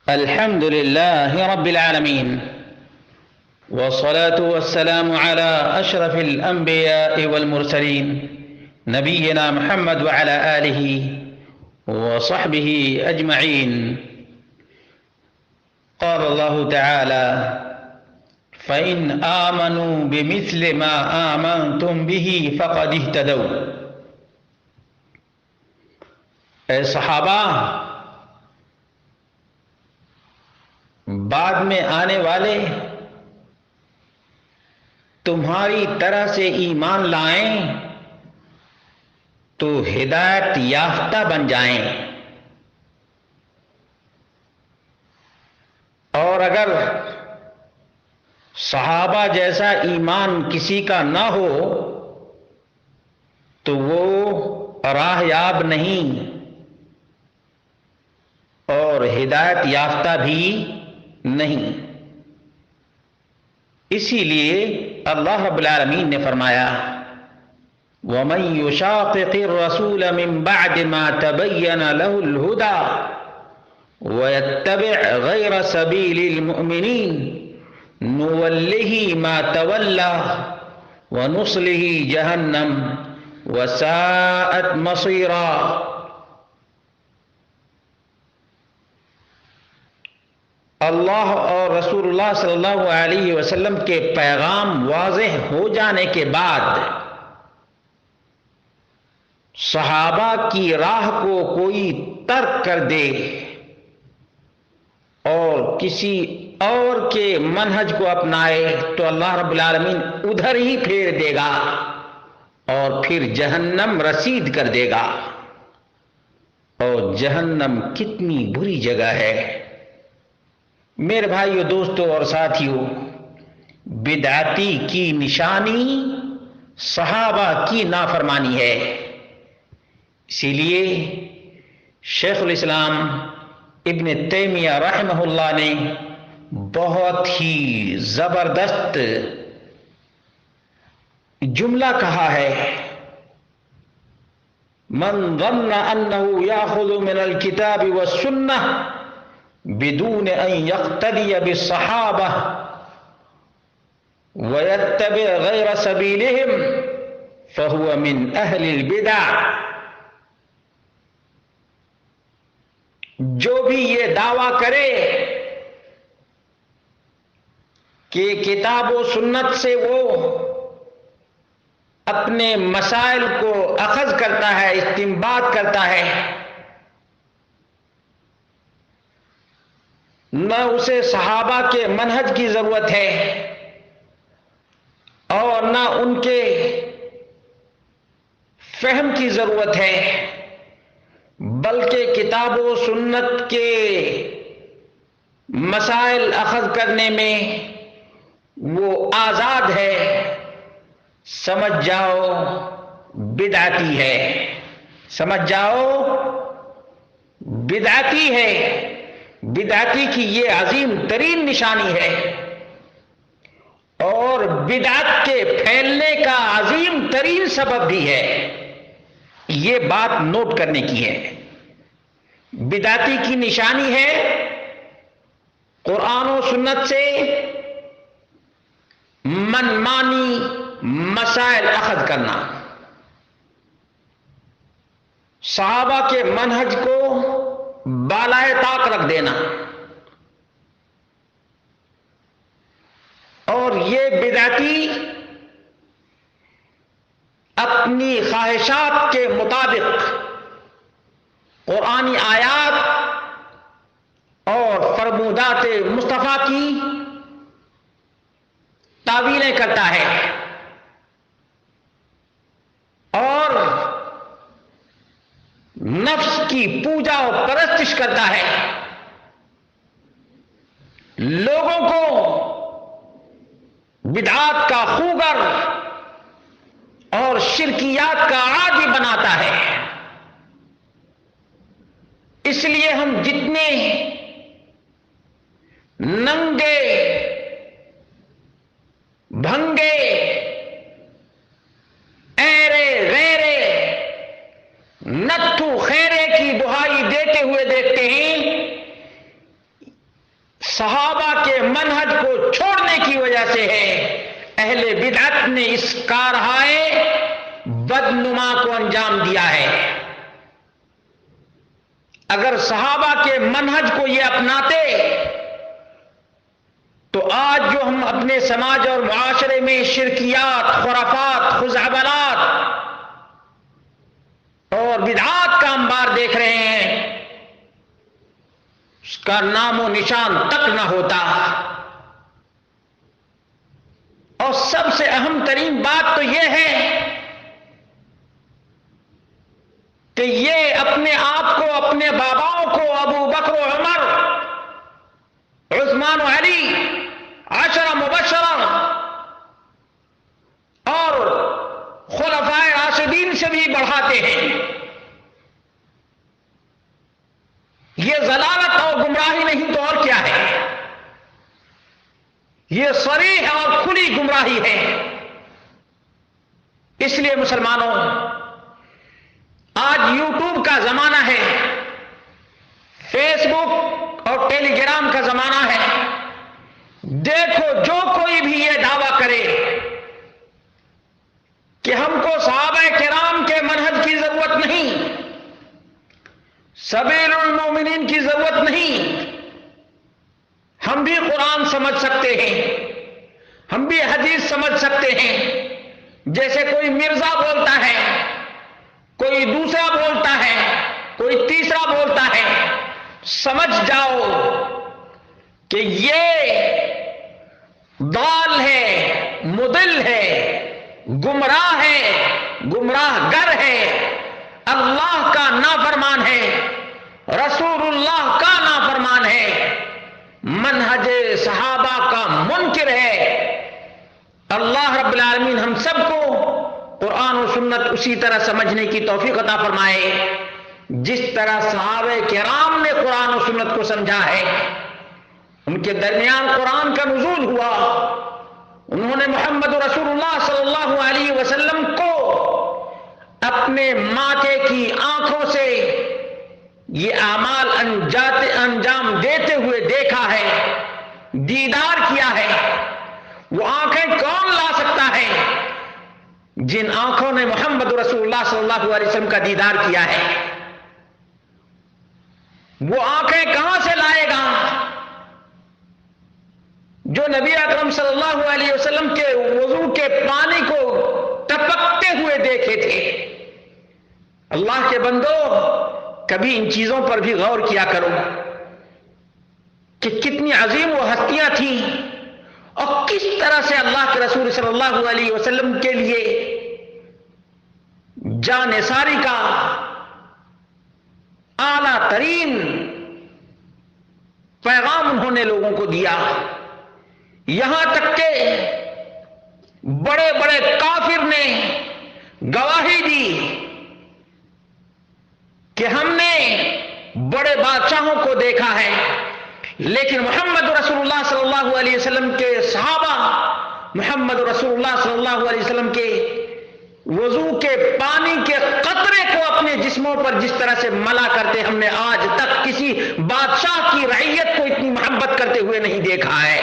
الحمد لله رب العالمين، والصلاة والسلام على أشرف الأنبياء والمرسلين نبينا محمد وعلى آله وصحبه أجمعين. قال الله تعالى: فإن آمنوا بمثل ما آمنتم به فقد اهتدوا. اے صحابہ، بعد میں آنے والے تمہاری طرح سے ایمان لائیں تو ہدایت یافتہ بن جائیں، اور اگر صحابہ جیسا ایمان کسی کا نہ ہو تو وہ راہ یاب نہیں اور ہدایت یافتہ بھی نہیں۔ اسی لیے اللہ رب العالمین نے فرمایا: وَمَن يُشَاقِقِ الرَّسُولَ مِن بَعْدِ مَا تَبَيَّنَ لَهُ الْهُدَى وَيَتَّبِعْ غَيْرَ سَبِيلِ الْمُؤْمِنِينَ نُوَلِّهِ مَا تَوَلَّى وَنُصْلِهِ جَهَنَّمَ وَسَاءَتْ مَصِيرًا۔ اللہ اور رسول اللہ صلی اللہ علیہ وسلم کے پیغام واضح ہو جانے کے بعد صحابہ کی راہ کو کوئی ترک کر دے اور کسی اور کے منہج کو اپنائے تو اللہ رب العالمین ادھر ہی پھیر دے گا اور پھر جہنم رسید کر دے گا۔ اور جہنم کتنی بری جگہ ہے۔ میرے بھائیو، دوستو اور ساتھیو، بدعتی کی نشانی صحابہ کی نافرمانی ہے۔ اسی لیے شیخ الاسلام ابن تیمیہ رحمہ اللہ نے بہت ہی زبردست جملہ کہا ہے: من ظن انہ یاخذ من الکتاب والسنہ بدون ان یقتدی بالصحابہ ویتبع غیر سبیلہم فہو من اہل البدع۔ جو بھی یہ دعویٰ کرے کہ کتاب و سنت سے وہ اپنے مسائل کو اخذ کرتا ہے، استنباط کرتا ہے، نہ اسے صحابہ کے منہج کی ضرورت ہے اور نہ ان کے فہم کی ضرورت ہے، بلکہ کتاب و سنت کے مسائل اخذ کرنے میں وہ آزاد ہے، سمجھ جاؤ بدعتی ہے، سمجھ جاؤ بدعتی ہے۔ بدعتی کی یہ عظیم ترین نشانی ہے اور بدعت کے پھیلنے کا عظیم ترین سبب بھی ہے۔ یہ بات نوٹ کرنے کی ہے۔ بدعتی کی نشانی ہے قرآن و سنت سے منمانی مسائل اخذ کرنا، صحابہ کے منہج کو بالائے طاق رکھ دینا، اور یہ بدعتی اپنی خواہشات کے مطابق قرآنی آیات اور فرمودات مصطفیٰ کی تعویلیں کرتا ہے اور نفس کی پوجا و پرستش کرتا ہے، لوگوں کو بدعات کا خوگر اور شرکیات کا عادی بناتا ہے۔ اس لیے ہم جتنے ننگے بھنگے ایرے غیرے نتھو خیرے کی دہائی دیتے ہوئے دیکھتے ہیں، صحابہ کے منہج کو چھوڑنے کی وجہ سے ہے۔ اہل بدعت نے اس کارہائے بدنما کو انجام دیا ہے۔ اگر صحابہ کے منہج کو یہ اپناتے تو آج جو ہم اپنے سماج اور معاشرے میں شرکیات، خرافات، خزعبلات اور بدعات کا انبار دیکھ رہے ہیں، اس کا نام و نشان تک نہ ہوتا۔ اور سب سے اہم ترین بات تو یہ ہے کہ یہ اپنے آپ کو، اپنے باباؤں کو ابو بکر و عمر، عثمان و علی، عشرہ مبشرہ اور خلفائے راشدین سے بھی بڑھاتے ہیں۔ یہ ضلالت اور گمراہی نہیں تو اور کیا ہے؟ یہ صریح اور کھلی گمراہی ہے۔ اس لیے مسلمانوں، آج یوٹیوب کا زمانہ ہے، فیس بک اور ٹیلی گرام کا زمانہ ہے۔ دیکھو، جو کوئی بھی یہ دعویٰ کرے کہ ہم کو صحابہ کرام کے منہج کی ضرورت نہیں، سبیل المومنین کی ضرورت نہیں، ہم بھی قرآن سمجھ سکتے ہیں، ہم بھی حدیث سمجھ سکتے ہیں، جیسے کوئی مرزا بولتا ہے، کوئی دوسرا بولتا ہے، کوئی تیسرا بولتا ہے، سمجھ جاؤ کہ یہ ضال ہے، مضل ہے، گمراہ ہے، گمراہ گر ہے، اللہ کا نافرمان ہے، رسول اللہ کا نافرمان ہے، منہج صحابہ کا منکر ہے۔ اللہ رب العالمین ہم سب کو قرآن و سنت اسی طرح سمجھنے کی توفیق عطا فرمائے جس طرح صحابہ کرام نے قرآن و سنت کو سمجھا ہے۔ ان کے درمیان قرآن کا نزول ہوا، انہوں نے محمد رسول اللہ صلی اللہ علیہ وسلم کو اپنے ماتھے کی آنکھوں سے یہ اعمال انجام دیتے ہوئے دیکھا ہے، دیدار کیا ہے۔ وہ آنکھیں کون لا سکتا ہے جن آنکھوں نے محمد رسول اللہ صلی اللہ علیہ وسلم کا دیدار کیا ہے؟ وہ آنکھیں کہاں سے لائے گا جو نبی اکرم صلی اللہ علیہ وسلم کے وضو کے پانی کو ٹپکتے ہوئے دیکھے تھے؟ اللہ کے بندو، کبھی ان چیزوں پر بھی غور کیا کرو کہ کتنی عظیم وہ ہستیاں تھیں اور کس طرح سے اللہ کے رسول صلی اللہ علیہ وسلم کے لیے جان ساری کا اعلیٰ ترین پیغام انہوں نے لوگوں کو دیا۔ یہاں تک کہ بڑے بڑے کافر نے گواہی دی کہ ہم نے بڑے بادشاہوں کو دیکھا ہے، لیکن محمد رسول اللہ صلی اللہ علیہ وسلم کے صحابہ محمد رسول اللہ صلی اللہ علیہ وسلم کے وضو کے پانی کے قطرے کو اپنے جسموں پر جس طرح سے ملا کرتے ہم نے آج تک کسی بادشاہ کی رعیت کو اتنی محبت کرتے ہوئے نہیں دیکھا ہے۔